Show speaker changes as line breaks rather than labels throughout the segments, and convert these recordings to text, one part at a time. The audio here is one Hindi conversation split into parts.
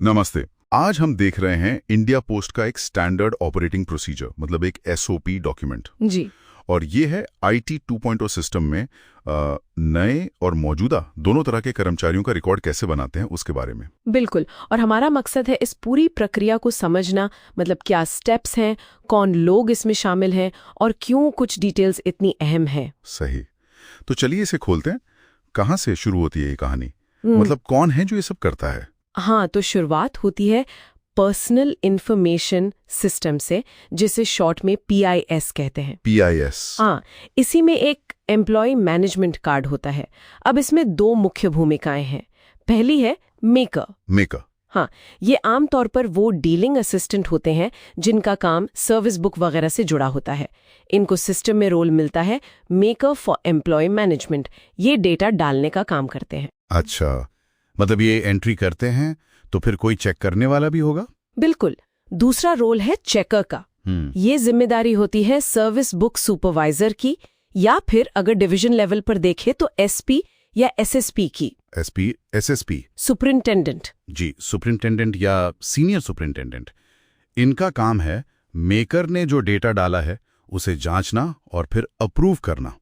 नमस्ते। आज हम देख रहे हैं इंडिया पोस्ट का एक स्टैंडर्ड ऑपरेटिंग प्रोसीजर, मतलब एक एसओपी डॉक्यूमेंट।
जी
और ये है आईटी 2.0 सिस्टम में नए और मौजूदा दोनों तरह के कर्मचारियों का रिकॉर्ड कैसे बनाते हैं उसके बारे में।
बिल्कुल। और हमारा मकसद है इस पूरी प्रक्रिया को समझना, मतलब क्या स्टेप्स हैं, कौन लोग इसमें शामिल हैं और क्यों कुछ डिटेल्स इतनी अहम हैं।
सही। तो चलिए इसे खोलते हैं। कहाँ से शुरू होती है ये कहानी? मतलब कौन है जो ये सब करता है?
हाँ, तो शुरुआत होती है पर्सनल इंफॉर्मेशन सिस्टम से, जिसे शॉर्ट में PIS कहते हैं।
PIS।
हाँ, इसी में एक एम्प्लॉय मैनेजमेंट कार्ड होता है। अब इसमें दो मुख्य भूमिकाएं हैं। पहली है मेकर। हाँ, ये आमतौर पर वो डीलिंग असिस्टेंट होते हैं जिनका काम सर्विस बुक वगैरह से जुड़ा होता है। इनको सिस्टम में रोल मिलता है मेकर फॉर एम्प्लॉय मैनेजमेंट। ये डेटा डालने का काम करते हैं।
अच्छा, मतलब ये एंट्री करते हैं तो फिर कोई चेक करने वाला भी होगा?
बिल्कुल। दूसरा रोल है चेकर का। ये जिम्मेदारी होती है सर्विस बुक सुपरवाइजर की, या फिर अगर डिवीजन लेवल पर देखे तो SP या SSP की।
SP, SSP।
सुपरिंटेंडेंट।
जी, सुपरिंटेंडेंट या सीनियर सुपरिंटेंडेंट। इनका काम है मेकर ने जो डेटा डाला है उसे जांचना और फिर अप्रूव करना।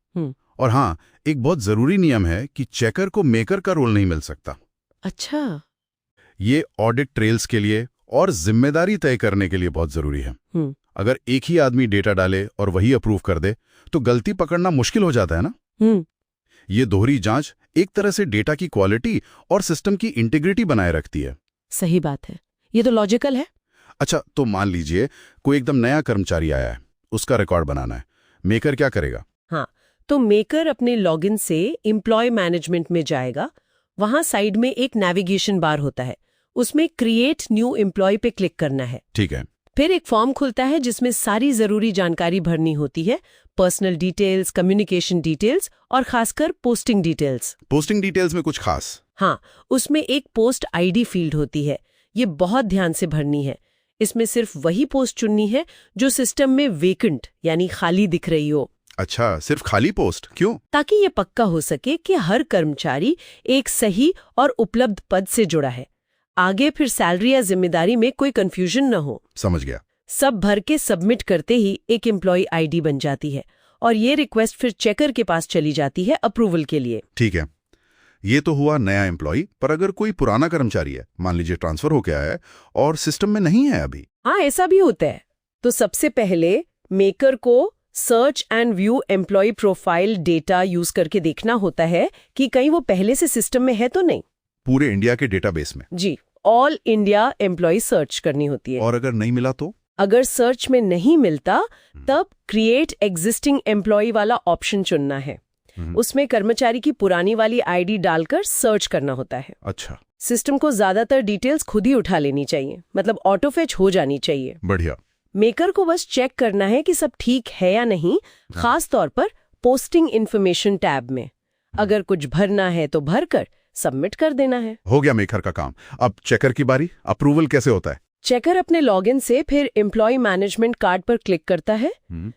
और हाँ, एक बहुत जरूरी नियम है कि चेकर को मेकर का रोल नहीं मिल सकता।
अच्छा।
ये ऑडिट ट्रेल्स के लिए और जिम्मेदारी तय करने के लिए बहुत जरूरी है। अगर एक ही आदमी डेटा डाले और वही अप्रूव कर दे तो गलती पकड़ना मुश्किल हो जाता है ना। ये दोहरी जांच एक तरह से डेटा की क्वालिटी और सिस्टम की इंटीग्रिटी बनाए रखती है।
सही बात है, ये तो लॉजिकल है।
अच्छा, तो मान लीजिए कोई एकदम नया कर्मचारी आया है, उसका रिकॉर्ड बनाना है। मेकर क्या करेगा?
हाँ, तो मेकर अपने लॉगिन से एम्प्लॉय मैनेजमेंट में जाएगा। वहां साइड में एक नेविगेशन बार होता है, उसमें क्रिएट न्यू एम्प्लॉय पे क्लिक करना है।
ठीक है।
फिर एक फॉर्म खुलता है जिसमें सारी जरूरी जानकारी भरनी होती है, पर्सनल डिटेल्स, कम्युनिकेशन डिटेल्स और खासकर पोस्टिंग डिटेल्स।
पोस्टिंग डिटेल्स में कुछ खास?
हाँ, उसमें एक पोस्ट ID फील्ड होती है। ये बहुत ध्यान से भरनी है। इसमें सिर्फ वही पोस्ट चुननी है जो सिस्टम में वेकेंट यानी खाली दिख रही हो।
अच्छा, सिर्फ खाली पोस्ट? क्यों?
ताकि ये पक्का हो सके कि हर कर्मचारी एक सही और उपलब्ध पद से जुड़ा है। आगे फिर सैलरी या जिम्मेदारी में कोई कंफ्यूजन न हो।
समझ गया।
सब भर के सबमिट करते ही एक एम्प्लॉय ID बन जाती है और ये रिक्वेस्ट फिर चेकर के पास चली जाती है अप्रूवल के लिए।
ठीक है, ये तो हुआ नया एम्प्लॉय। पर अगर कोई पुराना कर्मचारी है, मान लीजिए ट्रांसफर होके आया है और सिस्टम में नहीं है अभी?
हाँ, ऐसा भी होता है। तो सबसे पहले मेकर को search and view employ profile data use करके देखना होता है कि कहीं वो पहले से सिस्टम में है तो नहीं।
पूरे इंडिया के डेटाबेस में?
जी, ऑल इंडिया एम्प्लॉय सर्च करनी होती है।
और अगर नहीं मिला तो?
अगर सर्च में नहीं मिलता तब क्रिएट एग्जिस्टिंग एम्प्लॉय वाला ऑप्शन चुनना है। उसमें कर्मचारी की पुरानी वाली ID डालकर सर्च करना होता है।
अच्छा।
सिस्टम को ज्यादातर डिटेल्स खुद ही उठा लेनी चाहिए, मतलब ऑटो फेच हो जानी चाहिए।
बढ़िया।
मेकर को बस चेक करना है कि सब ठीक है या नहीं, खास तौर पर पोस्टिंग इन्फॉर्मेशन टैब में। अगर कुछ भरना है तो भरकर सबमिट कर देना है।
हो गया मेकर का काम। अब चेकर की बारी। अप्रूवल कैसे होता है?
चेकर अपने लॉगिन से फिर एम्प्लॉय मैनेजमेंट कार्ड पर क्लिक करता है।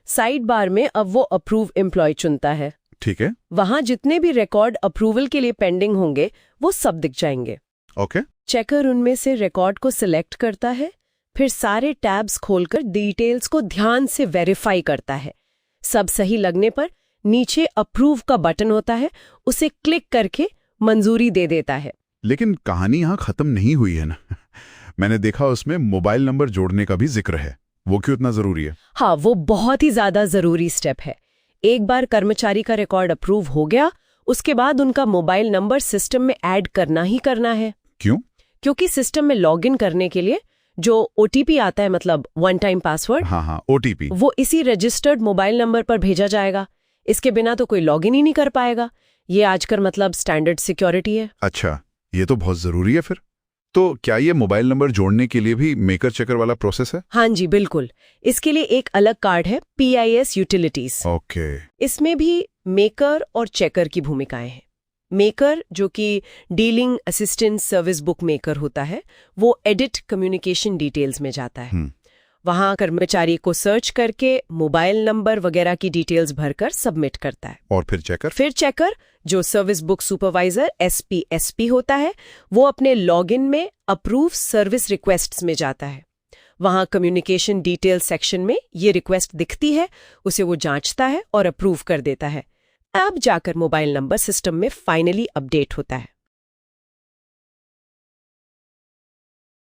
साइड बार में अब वो अप्रूव एम्प्लॉय चुनता है।
ठीक है।
वहां जितने भी रिकॉर्ड अप्रूवल के लिए पेंडिंग होंगे वो सब दिख जाएंगे।
ओके।
चेकर उनमें से रिकॉर्ड को सिलेक्ट करता है, फिर सारे टैब्स खोलकर डिटेल्स को ध्यान से वेरीफाई करता है। सब सही लगने पर नीचे अप्रूव का बटन होता है, उसे क्लिक करके मंजूरी दे देता है।
लेकिन कहानी यहाँ खत्म नहीं हुई है ना। मैंने देखा उसमें मोबाइल नंबर जोड़ने का भी जिक्र है। वो क्यों इतना जरूरी है?
हाँ, वो बहुत ही ज्यादा जरूरी स्टेप है। एक बार कर्मचारी का रिकॉर्ड अप्रूव हो गया, उसके बाद उनका मोबाइल नंबर सिस्टम में ऐड करना ही करना है।
क्यों?
क्योंकि सिस्टम में लॉगिन करने के लिए जो OTP आता है, मतलब वन टाइम पासवर्ड,
हाँ, OTP,
वो इसी रजिस्टर्ड मोबाइल नंबर पर भेजा जाएगा। इसके बिना तो कोई लॉगिन ही नहीं कर पाएगा। ये आजकल मतलब स्टैंडर्ड सिक्योरिटी है।
अच्छा, ये तो बहुत जरूरी है फिर। तो क्या ये मोबाइल नंबर जोड़ने के लिए भी मेकर चेकर वाला प्रोसेस है?
हाँ जी, बिल्कुल। इसके लिए एक अलग कार्ड है, PIS यूटिलिटीज।
ओके।
इसमें भी मेकर और चेकर की भूमिकाएं हैं। मेकर, जो कि dealing assistant service book maker होता है, वो एडिट कम्युनिकेशन डिटेल्स में जाता है। वहां कर्मचारी को सर्च करके मोबाइल नंबर वगैरह की डिटेल्स भरकर सबमिट करता है।
और फिर चेकर
जो सर्विस बुक सुपरवाइजर एसपी होता है, वो अपने लॉगिन में अप्रूव सर्विस रिक्वेस्ट्स में जाता है। वहां कम्युनिकेशन डिटेल सेक्शन में ये रिक्वेस्ट दिखती है, उसे वो जांचता है और अप्रूव कर देता है। अब जाकर मोबाइल नंबर सिस्टम में फाइनली अपडेट होता है।